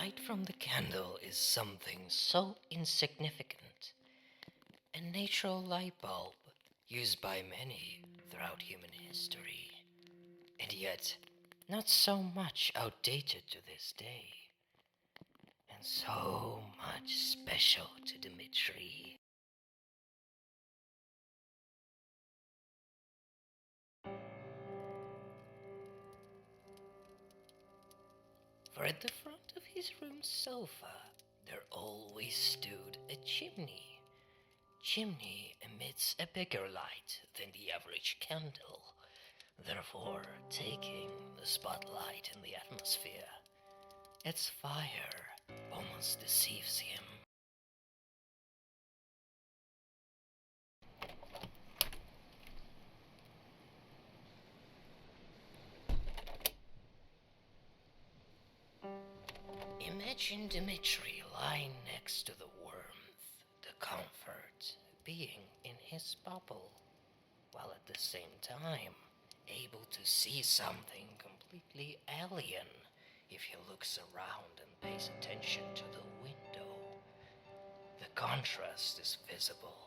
light from the candle is something so insignificant. A natural light bulb used by many throughout human history, and yet not so much outdated to this day, and so much special to Dmitry. For at the front of his room's sofa there always stood a chimney. Chimney emits a bigger light than the average candle, therefore taking the spotlight in the atmosphere. Its fire almost deceives him. Imagine Dmitry lying next to the warmth, the comfort, being in his bubble, while at the same time able to see something completely alien if he looks around and pays attention to the window. The contrast is visible.